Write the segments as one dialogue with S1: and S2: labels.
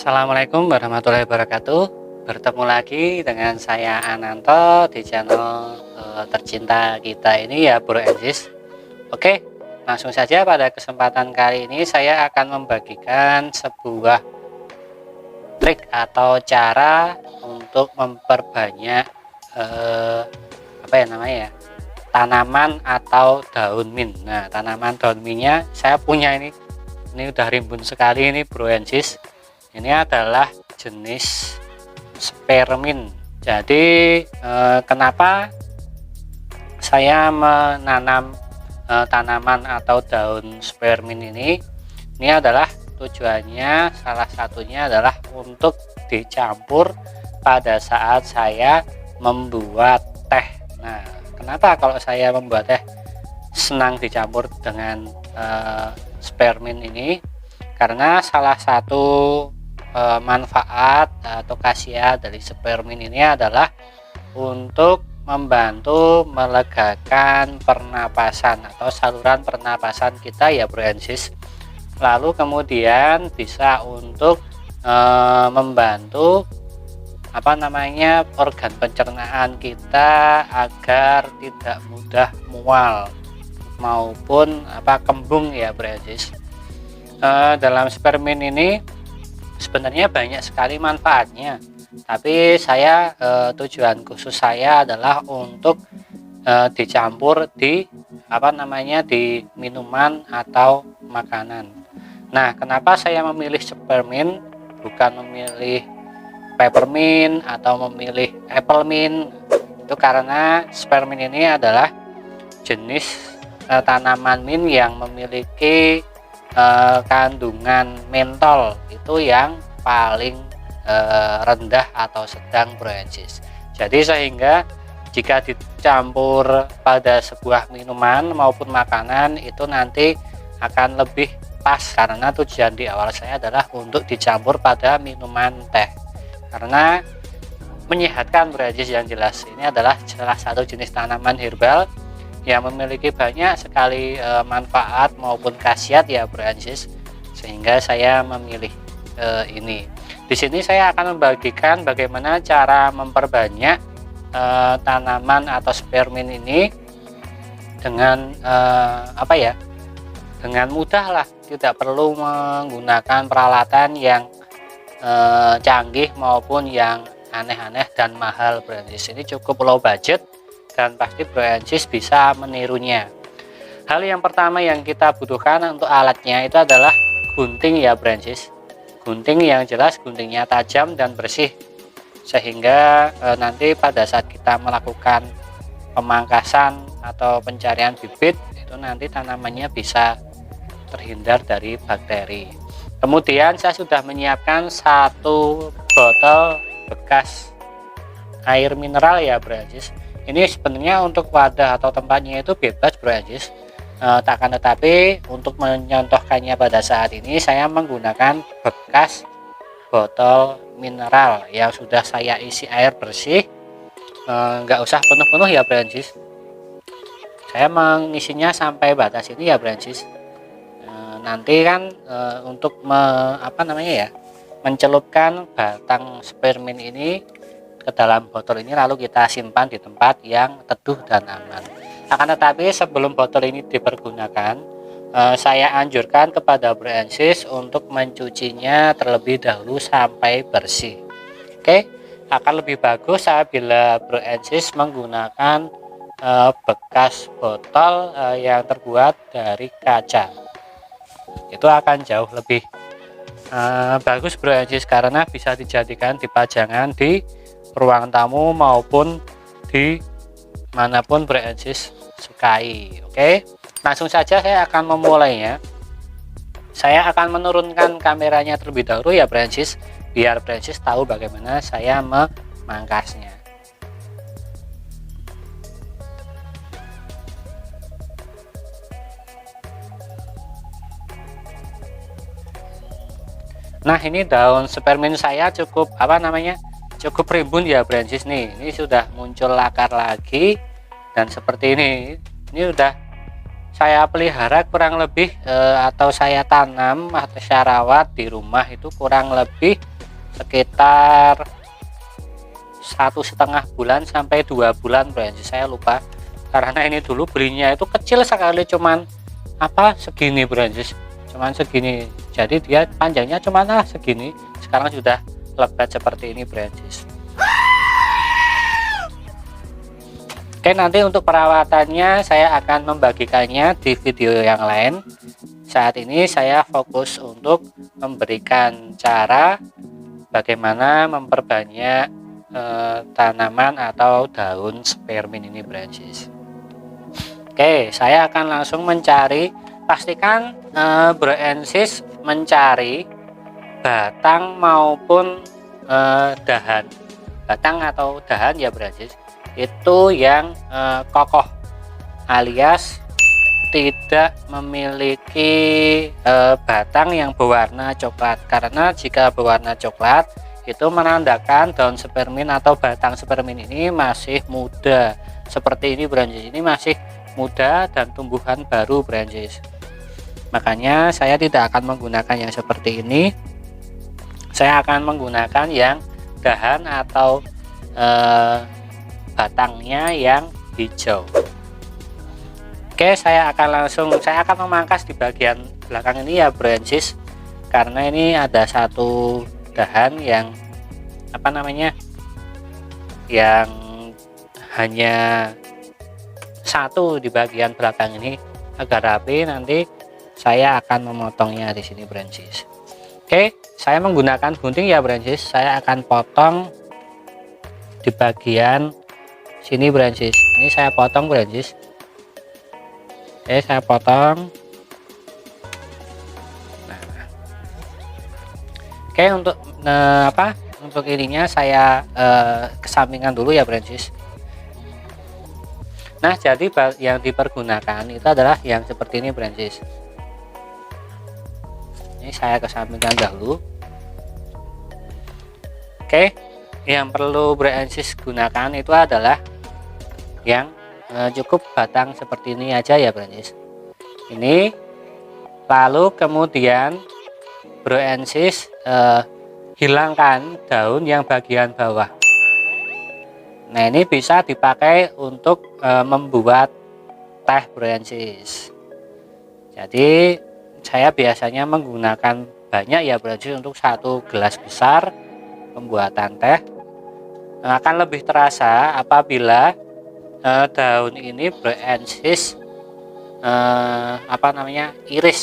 S1: Assalamualaikum warahmatullahi wabarakatuh. Bertemu lagi dengan saya Ananto di channel tercinta kita ini ya, Bro and Sis. Oke, langsung saja pada kesempatan kali ini saya akan membagikan sebuah trik atau cara untuk memperbanyak apa ya namanya ya, tanaman atau daun mint. Nah, tanaman daun mintnya saya punya ini udah rimbun sekali ini, Bro and Sis. Ini adalah jenis spearmint. Jadi kenapa saya menanam tanaman atau daun spearmint ini? Ini adalah tujuannya, salah satunya adalah untuk dicampur pada saat saya membuat teh. Nah, kenapa kalau saya membuat teh senang dicampur dengan spearmint ini? Karena salah satu manfaat atau khasiat dari spearmint ini adalah untuk membantu melegakan pernapasan atau saluran pernapasan kita ya, Bro and Sis. Lalu kemudian bisa untuk membantu organ pencernaan kita agar tidak mudah mual maupun kembung ya, Bro and Sis. Dalam spearmint ini sebenarnya banyak sekali manfaatnya, tapi saya tujuan khusus saya adalah untuk dicampur di di minuman atau makanan. Nah, kenapa saya memilih spearmint bukan memilih peppermint atau memilih apple mint? Itu karena spearmint ini adalah jenis tanaman mint yang memiliki kandungan mentol itu yang paling rendah atau sedang, Bro and Sis. Jadi sehingga jika dicampur pada sebuah minuman maupun makanan itu nanti akan lebih pas, karena tujuan di awal saya adalah untuk dicampur pada minuman teh karena menyehatkan, Bro and Sis. Yang jelas ini adalah salah satu jenis tanaman herbal yang memiliki banyak sekali manfaat maupun khasiat ya, Bro and Sis, sehingga saya memilih ini. Di sini saya akan membagikan bagaimana cara memperbanyak tanaman atau spearmint ini dengan dengan mudah lah, tidak perlu menggunakan peralatan yang canggih maupun yang aneh-aneh dan mahal, Bro and Sis. Ini cukup low budget dan pasti Bro and Sis bisa menirunya. Hal yang pertama yang kita butuhkan untuk alatnya itu adalah gunting ya, Bro and Sis. Gunting yang jelas guntingnya tajam dan bersih, sehingga nanti pada saat kita melakukan pemangkasan atau pencarian bibit itu nanti tanamannya bisa terhindar dari bakteri. Kemudian saya sudah menyiapkan satu botol bekas air mineral ya, Bro and Sis. Ini sebenarnya untuk wadah atau tempatnya itu bebas, Bro and Sis. Tetapi untuk menyontohkannya pada saat ini saya menggunakan bekas botol mineral yang sudah saya isi air bersih. Nggak usah penuh-penuh ya, Bro and Sis. Saya mengisinya sampai batas ini ya, Bro and Sis. Nanti kan untuk mencelupkan batang spearmint ini ke dalam botol ini, lalu kita simpan di tempat yang teduh dan aman. Akan tetapi sebelum botol ini dipergunakan, saya anjurkan kepada Bro and Sis untuk mencucinya terlebih dahulu sampai bersih. Oke, akan lebih bagus apabila Bro and Sis menggunakan bekas botol yang terbuat dari kaca. Itu akan jauh lebih bagus, Bro and Sis, karena bisa dijadikan dipajangan di ruang tamu maupun di manapun Bro and Sis sukai. Oke, langsung saja saya akan memulainya. Saya akan menurunkan kameranya terlebih dahulu ya, Bro and Sis, biar Bro and Sis tahu bagaimana saya memangkasnya. Nah, ini daun spearmint saya cukup cukup rimbun ya, Bro and Sis. Nih, ini sudah muncul akar lagi dan seperti ini udah saya pelihara kurang lebih atau saya tanam atau saya rawat di rumah itu kurang lebih sekitar 1,5 bulan sampai 2 bulan Brancis, saya lupa karena ini dulu belinya itu kecil sekali, cuman segini Brancis, cuman segini, jadi dia panjangnya cuman segini, sekarang sudah lebat seperti ini Brancis. Oke, nanti untuk perawatannya saya akan membagikannya di video yang lain. Saat ini saya fokus untuk memberikan cara bagaimana memperbanyak tanaman atau daun spearmint ini Brancis. Oke, saya akan langsung mencari, pastikan Brancis mencari batang maupun dahan, batang atau dahan ya Brancis, itu yang kokoh alias tidak memiliki batang yang berwarna coklat, karena jika berwarna coklat itu menandakan daun spearmint atau batang spearmint ini masih muda, seperti ini Brancis, ini masih muda dan tumbuhan baru Brancis. Makanya saya tidak akan menggunakan yang seperti ini, saya akan menggunakan yang dahan atau batangnya yang hijau. Oke, saya akan memangkas di bagian belakang ini ya Brancis, karena ini ada satu dahan yang yang hanya satu di bagian belakang ini, agar rapi nanti saya akan memotongnya di sini Brancis. Oke, saya menggunakan gunting ya Brancis, saya akan potong di bagian sini Brancis, ini saya potong Brancis. Oke, saya potong. Oke, untuk ininya saya kesampingkan dulu ya Brancis. Nah, jadi yang dipergunakan itu adalah yang seperti ini Brancis. Ini saya kesampingkan dahulu. Oke, yang perlu Brancis gunakan itu adalah yang cukup batang seperti ini aja ya Brancis. Ini lalu kemudian Brancis hilangkan daun yang bagian bawah. Nah, ini bisa dipakai untuk membuat teh Brancis. Jadi saya biasanya menggunakan banyak ya Brancis, untuk 1 gelas besar pembuatan teh. Akan lebih terasa apabila daun ini Brancis iris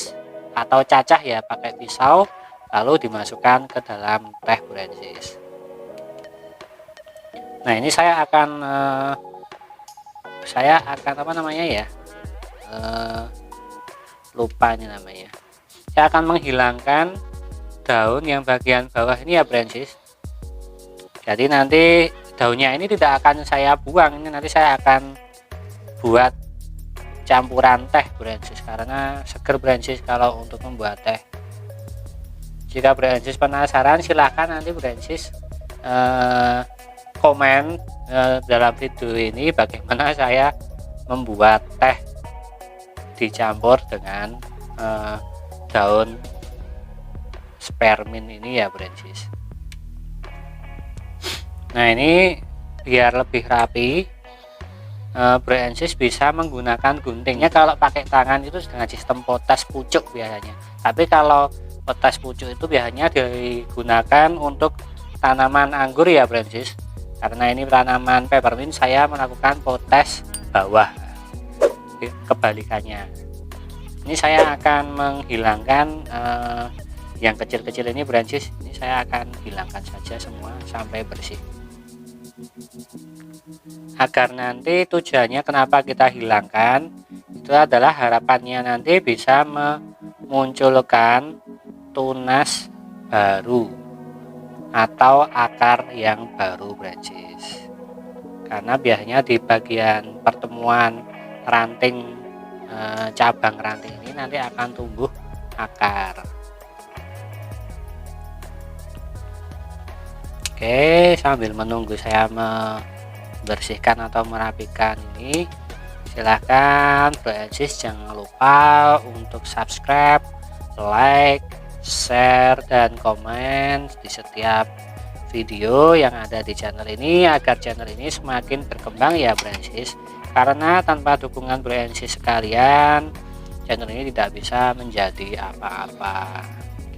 S1: atau cacah ya pakai pisau, lalu dimasukkan ke dalam teh Brancis. Nah, ini saya akan lupa ini namanya. Saya akan menghilangkan daun yang bagian bawah ini ya Brancis. Jadi nanti daunnya ini tidak akan saya buang, ini nanti saya akan buat campuran teh Brancis, karena seger Brancis kalau untuk membuat teh. Jika Brancis penasaran, silahkan nanti Brancis komen dalam video ini bagaimana saya membuat teh dicampur dengan daun spearmint ini ya Brancis. Nah, ini biar lebih rapi, Brancis bisa menggunakan guntingnya. Kalau pakai tangan itu dengan sistem potas pucuk biasanya, tapi kalau potas pucuk itu biasanya digunakan untuk tanaman anggur ya Brancis, karena ini tanaman peppermint saya melakukan potas bawah, kebalikannya. Ini saya akan menghilangkan yang kecil-kecil ini Brancis, ini saya akan hilangkan saja semua sampai bersih, agar nanti tujuannya kenapa kita hilangkan itu adalah harapannya nanti bisa memunculkan tunas baru atau akar yang baru Brancis, karena biasanya di bagian pertemuan ranting cabang ranting ini nanti akan tumbuh akar. Oke, sambil menunggu saya membersihkan atau merapikan ini, Silahkan Bro Aziz jangan lupa untuk subscribe, like, share, dan komen di setiap video yang ada di channel ini agar channel ini semakin berkembang ya Bro Aziz. Karena tanpa dukungan Bro Aziz sekalian, channel ini tidak bisa menjadi apa-apa.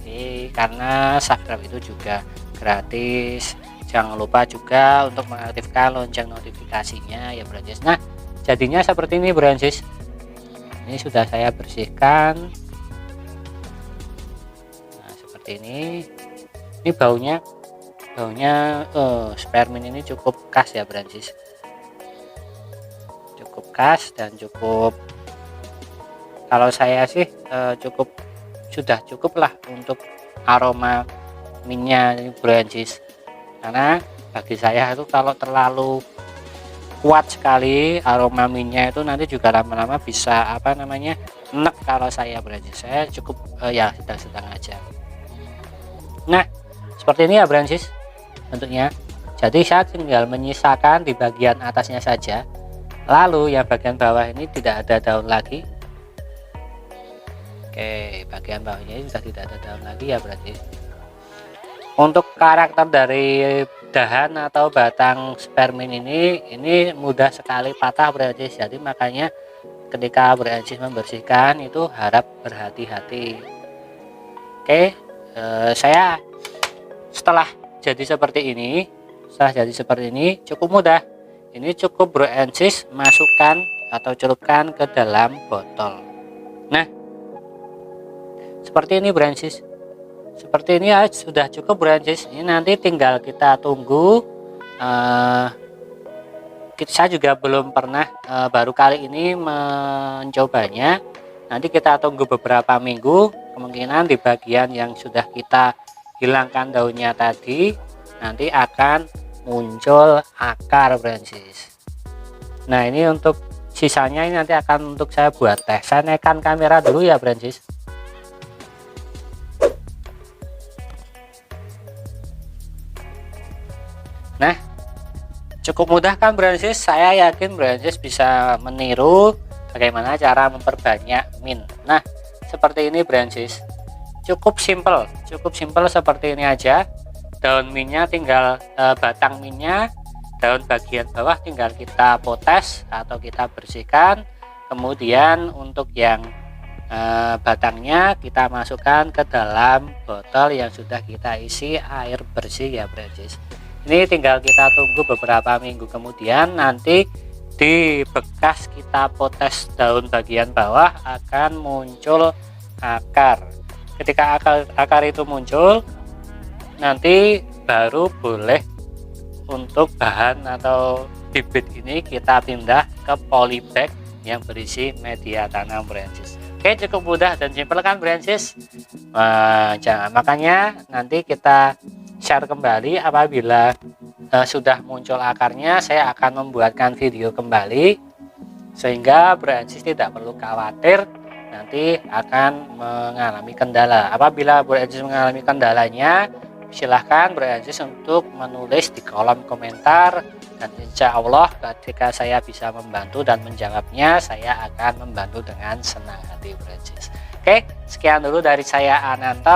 S1: Oke, karena subscribe itu juga gratis. Jangan lupa juga untuk mengaktifkan lonceng notifikasinya ya Bro Aziz. Nah, jadinya seperti ini Bro Aziz. Ini sudah saya bersihkan. Nah, seperti ini. Ini baunya Spearmint ini cukup khas ya Bro Aziz. Cukup khas dan cukup, kalau saya sih sudah cukup lah untuk aroma mintnya ini Bro Aziz. Karena bagi saya itu kalau terlalu kuat sekali aroma mintnya itu nanti juga lama-lama bisa enek kalau saya Bro Aziz. Saya cukup ya sedang-sedang aja. Nah, seperti ini ya Bro Aziz bentuknya. Jadi saya tinggal menyisakan di bagian atasnya saja, lalu yang bagian bawah ini tidak ada daun lagi. Oke, bagian bawahnya ini sudah tidak ada daun lagi ya Bro Aziz. Untuk karakter dari dahan atau batang Spearmint ini mudah sekali patah Bro Aziz. Jadi makanya ketika Bro Aziz membersihkan itu harap berhati-hati. Oke, saya setelah jadi seperti ini cukup mudah. Ini cukup Bro Aziz masukkan atau celupkan ke dalam botol. Nah, seperti ini Bro Aziz. Seperti ini ya sudah cukup Bro Aziz. Ini nanti tinggal kita tunggu. Saya juga belum pernah, baru kali ini mencobanya. Nanti kita tunggu beberapa minggu. Kemungkinan di bagian yang sudah kita hilangkan daunnya tadi nanti akan muncul akar Bro Aziz. Nah, ini untuk sisanya ini nanti akan untuk saya buat tes. Saya naikkan kamera dulu ya Bro Aziz. Nah, cukup mudah kan Bro Aziz? Saya yakin Bro Aziz bisa meniru bagaimana cara memperbanyak mint. Nah, seperti ini Bro Aziz. Cukup simple seperti ini aja. Daun mintnya tinggal batang mintnya, daun bagian bawah tinggal kita potes atau kita bersihkan. Kemudian untuk yang batangnya kita masukkan ke dalam botol yang sudah kita isi air bersih ya Bro Aziz. Ini tinggal kita tunggu beberapa minggu kemudian, nanti di bekas kita potes daun bagian bawah akan muncul akar. Ketika akar itu muncul, nanti baru boleh untuk bahan atau bibit ini kita pindah ke polybag yang berisi media tanam Bro Aziz. Oke, cukup mudah dan simpel kan Bro Aziz? Makanya nanti kita share kembali apabila sudah muncul akarnya. Saya akan membuatkan video kembali sehingga Bro Aziz tidak perlu khawatir nanti akan mengalami kendala. Apabila Bro Aziz mengalami kendalanya, silahkan Bro Aziz untuk menulis di kolom komentar, dan insya Allah ketika saya bisa membantu dan menjawabnya, saya akan membantu dengan senang hati Bro Aziz. Oke, sekian dulu dari saya Ananto.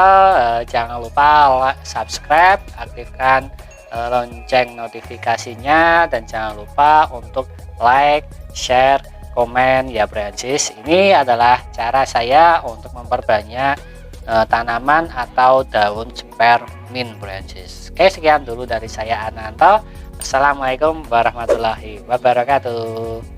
S1: Jangan lupa subscribe, aktifkan lonceng notifikasinya, dan jangan lupa untuk like, share, komen ya Bro Aziz. Ini adalah cara saya untuk memperbanyak tanaman atau daun Spearmint Bro Aziz. Oke, sekian dulu dari saya Ananto. Assalamualaikum warahmatullahi wabarakatuh.